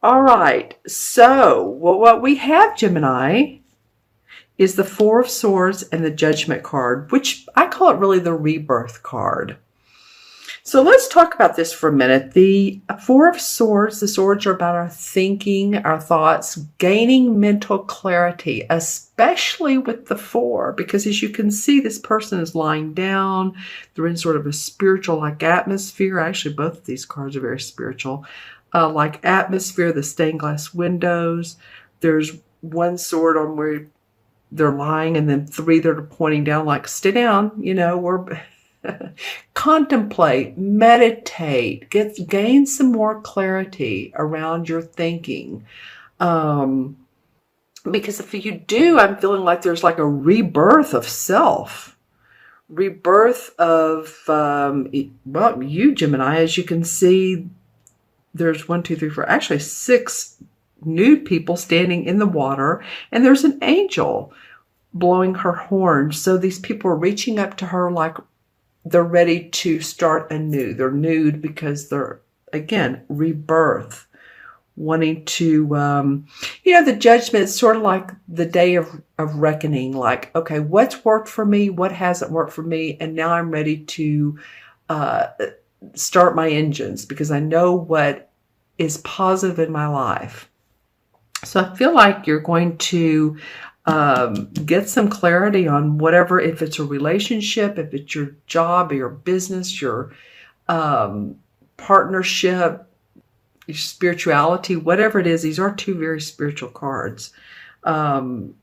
All right. So, what we have, Gemini, is the Four of Swords and the Judgment card, which I call it really the rebirth card. So let's talk about this for a minute. The Four of Swords, the swords are about our thinking, our thoughts, gaining mental clarity, especially with the four, because as you can see, this person is lying down. They're in sort of a spiritual-like atmosphere. Actually, both of these cards are very spiritual. Like atmosphere, the stained glass windows. There's one sword on where they're lying, and then three that are pointing down, like, stay down, we're... Contemplate, meditate, gain some more clarity around your thinking. Because if you do, I'm feeling like there's like a rebirth of self, rebirth of, you, Gemini. As you can see, there's 1, 2, 3, 4, actually 6 nude people standing in the water, and there's an angel blowing her horn. So these people are reaching up to her like they're ready to start anew. They're nude because they're, again, rebirth, wanting to, the judgment is sort of like the day of reckoning, like, okay, what's worked for me? What hasn't worked for me? And now I'm ready to start my engines because I know what is positive in my life. So I feel like you're going to get some clarity on whatever, if it's a relationship, if it's your job or your business, your partnership, your spirituality, whatever it is. These are 2 very spiritual cards. Then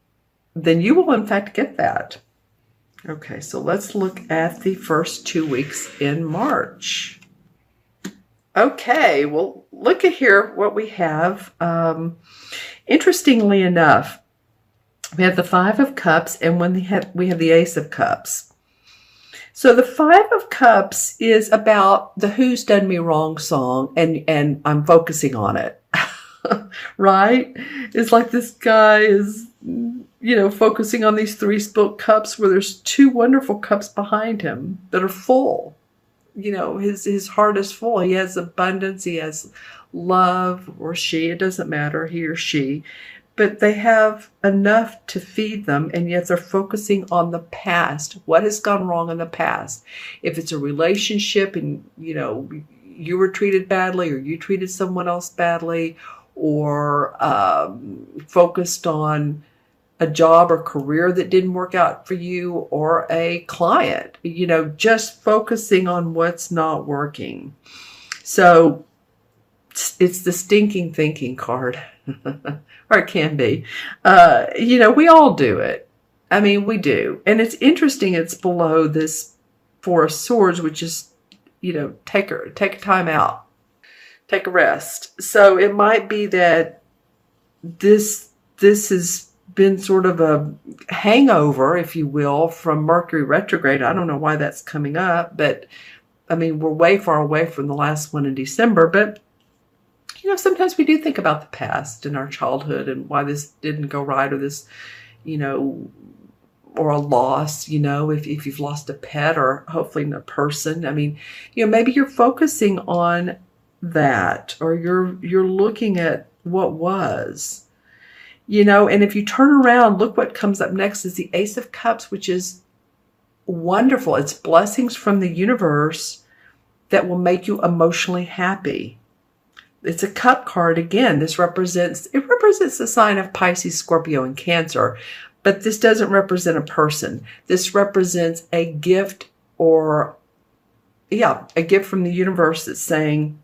you will in fact get that. Okay, so let's look at the first 2 weeks in March. Okay, well, look at here what we have. Interestingly enough, we have the Five of Cups, and when we have the Ace of Cups. So the Five of Cups is about the Who's Done Me Wrong song, and I'm focusing on it, right? It's like this guy is, focusing on these 3 spilt cups where there's 2 wonderful cups behind him that are full. His heart is full. He has abundance. He has love, or she, it doesn't matter, he or she. But they have enough to feed them, and yet they're focusing on the past. What has gone wrong in the past? If it's a relationship and, you were treated badly or you treated someone else badly, or focused on a job or career that didn't work out for you, or a client, just focusing on what's not working. So it's the stinking thinking card. Or it can be. We all do it. I mean, we do. And it's interesting, it's below this Four of Swords, which is, take a time out. Take a rest. So it might be that this has been sort of a hangover, if you will, from Mercury retrograde. I don't know why that's coming up, but I mean, we're way far away from the last one in December, but sometimes we do think about the past and our childhood and why this didn't go right, or this, or a loss, if you've lost a pet or hopefully a person. I mean, maybe you're focusing on that, or you're looking at what was, and if you turn around, look what comes up next is the Ace of Cups, which is wonderful. It's blessings from the universe that will make you emotionally happy. It's a cup card again. It represents the sign of Pisces, Scorpio, and Cancer, but this doesn't represent a person. This represents a gift, a gift from the universe that's saying,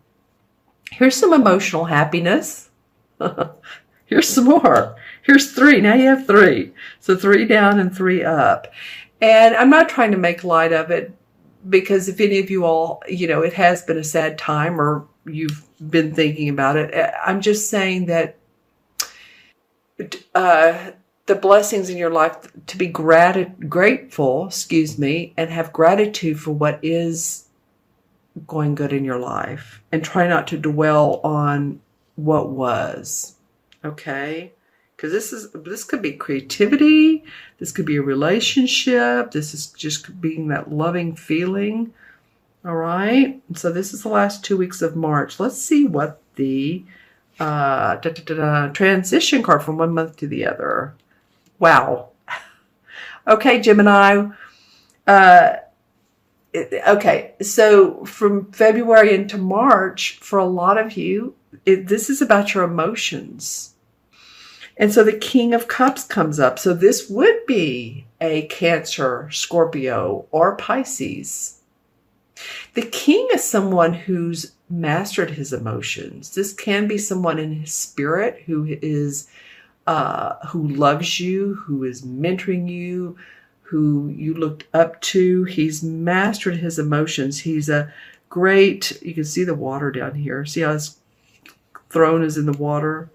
here's some emotional happiness. Here's some more. Here's 3. Now you have 3. So 3 down and 3 up. And I'm not trying to make light of it, because if any of you all, it has been a sad time, or you've been thinking about it. I'm just saying that the blessings in your life, to be grateful, and have gratitude for what is going good in your life, and try not to dwell on what was. Okay? Because this could be creativity, this could be a relationship, this is just being that loving feeling. All right, so this is the last 2 weeks of March. Let's see what the Transition card from one month to the other. Wow. Okay, Gemini. Okay, so from February into March, for a lot of you, this is about your emotions. And so the King of Cups comes up. So this would be a Cancer, Scorpio, or Pisces. The King is someone who's mastered his emotions. This can be someone in his spirit who loves you, who is mentoring you, who you looked up to. He's mastered his emotions. He's a great, you can see the water down here. See how his throne is in the water?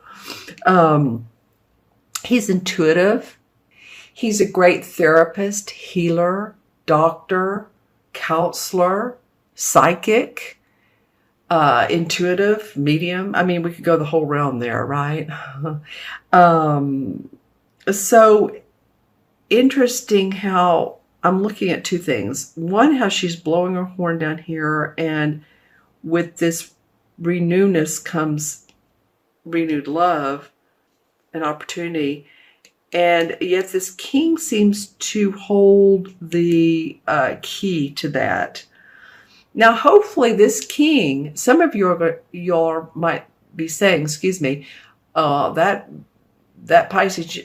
He's intuitive. He's a great therapist, healer, doctor, counselor, psychic, intuitive, medium. I mean, we could go the whole realm there, right? So interesting how I'm looking at two things. One, how she's blowing her horn down here, and with this renewness comes renewed love and opportunity. And yet this king seems to hold the key to that. Now, hopefully this king, some of you might be saying, excuse me, that Pisces,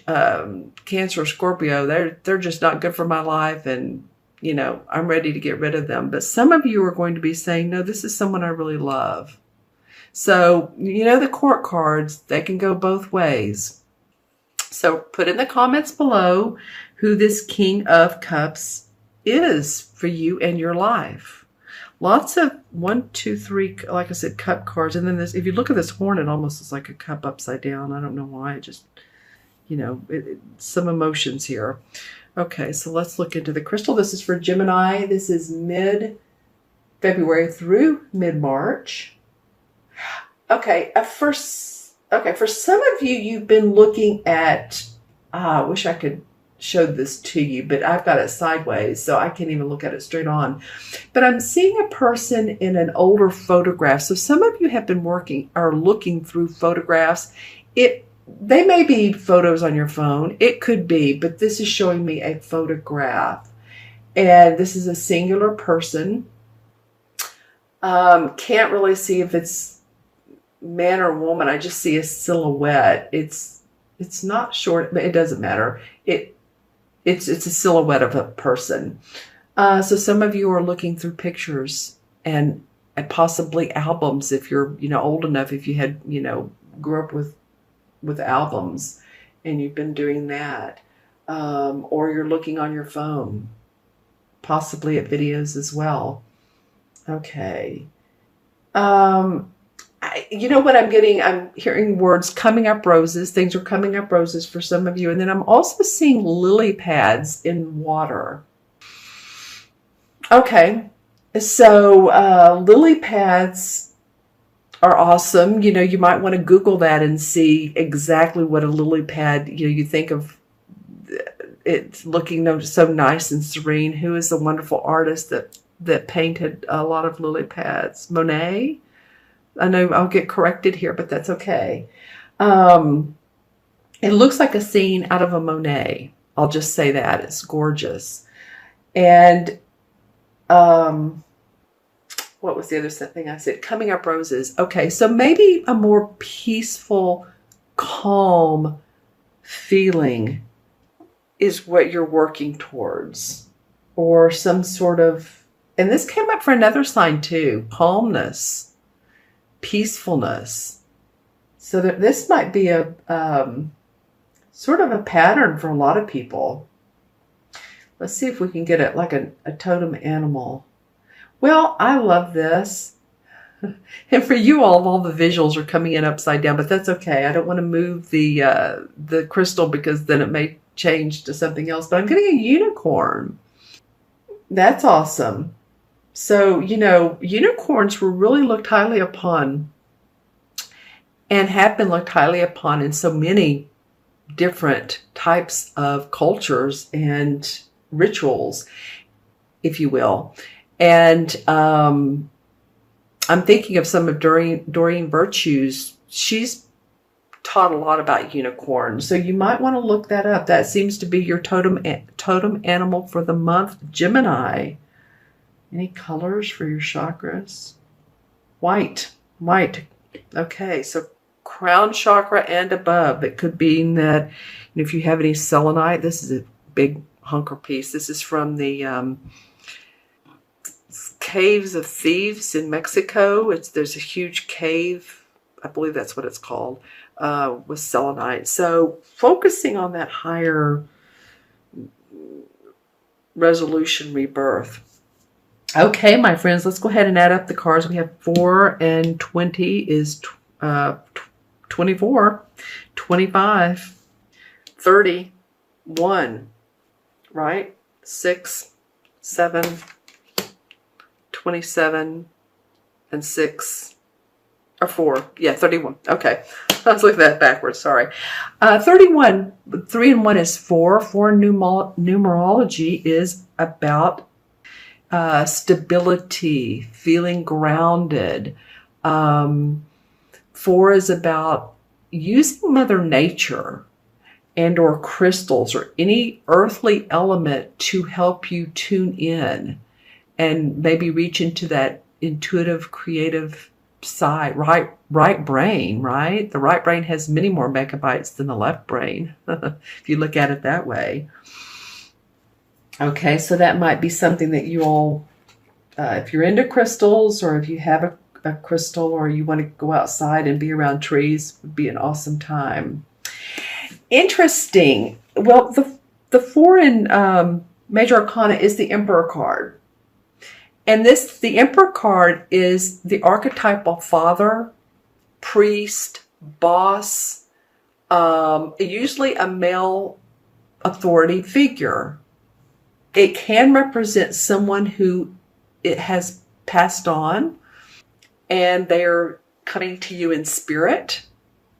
Cancer, Scorpio, they're just not good for my life, and I'm ready to get rid of them. But some of you are going to be saying, no, this is someone I really love. So the court cards, they can go both ways. So put in the comments below who this King of Cups is for you and your life. Lots of 1, 2, 3, like I said, cup cards. And then if you look at this horn, it almost is like a cup upside down. I don't know why. It just, some emotions here. Okay, so let's look into the crystal. This is for Gemini. This is mid-February through mid-March. Okay, for some of you, you've been looking at, I wish I could show this to you, but I've got it sideways, so I can't even look at it straight on. But I'm seeing a person in an older photograph. So some of you have been looking through photographs. They may be photos on your phone. It could be, but this is showing me a photograph. And this is a singular person. Can't really see if it's man or woman. I just see a silhouette. It's not short, but it doesn't matter. It's a silhouette of a person. So some of you are looking through pictures and possibly albums if you're old enough, if you had grew up with albums and you've been doing that, or you're looking on your phone, possibly at videos as well. Okay. What I'm getting? I'm hearing words coming up roses. Things are coming up roses for some of you. And then I'm also seeing lily pads in water. Okay. So lily pads are awesome. You might want to Google that and see exactly what a lily pad, you think of it looking so nice and serene. Who is the wonderful artist that painted a lot of lily pads? Monet? I know I'll get corrected here, but that's okay. It looks like a scene out of a Monet. I'll just say that. It's gorgeous. And what was the other thing I said? Coming up roses. Okay, so maybe a more peaceful, calm feeling is what you're working towards. Or some sort of, and this came up for another sign too, calmness, peacefulness. So that this might be a sort of a pattern for a lot of people. Let's see if we can get it like a totem animal. Well, I love this. And for you all the visuals are coming in upside down, but that's okay. I don't want to move the crystal because then it may change to something else. But I'm getting a unicorn. That's awesome. So, unicorns were really looked highly upon and have been looked highly upon in so many different types of cultures and rituals, if you will. And I'm thinking of some of Doreen Virtue's she's taught a lot about unicorns. So you might want to look that up. That seems to be your totem animal for the month, Gemini. Any colors for your chakras? White. Okay, so crown chakra and above. It could be that if you have any selenite, this is a big hunker piece. This is from the Caves of Thieves in Mexico. There's a huge cave, I believe that's what it's called, with selenite. So focusing on that higher resolution rebirth. Okay, my friends, let's go ahead and add up the cards. We have 4 and 20 is 24, 25, 31, right? 6, 7, 27, and 6, or 4. Yeah, 31. Okay. I was looking at that backwards. Sorry. 31, 3 and 1 is 4. 4 in numerology is about stability, feeling grounded. 4 is about using Mother Nature and or crystals or any earthly element to help you tune in and maybe reach into that intuitive, creative side, right brain, right? The right brain has many more megabytes than the left brain, if you look at it that way. Okay, so that might be something that you all, if you're into crystals or if you have a crystal or you want to go outside and be around trees, would be an awesome time. Interesting. Well, the 4 in Major Arcana is the Emperor card. And the Emperor card is the archetypal father, priest, boss, usually a male authority figure. It can represent someone who it has passed on and they're coming to you in spirit.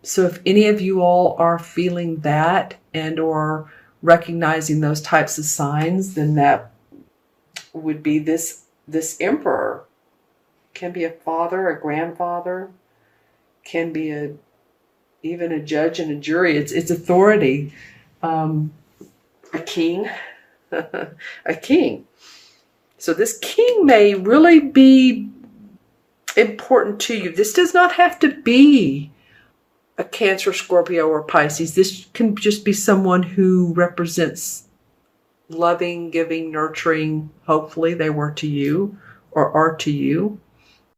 So if any of you all are feeling that and or recognizing those types of signs, then that would be this emperor. Can be a father, a grandfather, can be even a judge and a jury. It's authority. A king. A king. So this king may really be important to you. This does not have to be a Cancer, Scorpio, or Pisces. This can just be someone who represents loving, giving, nurturing. Hopefully they were to you or are to you.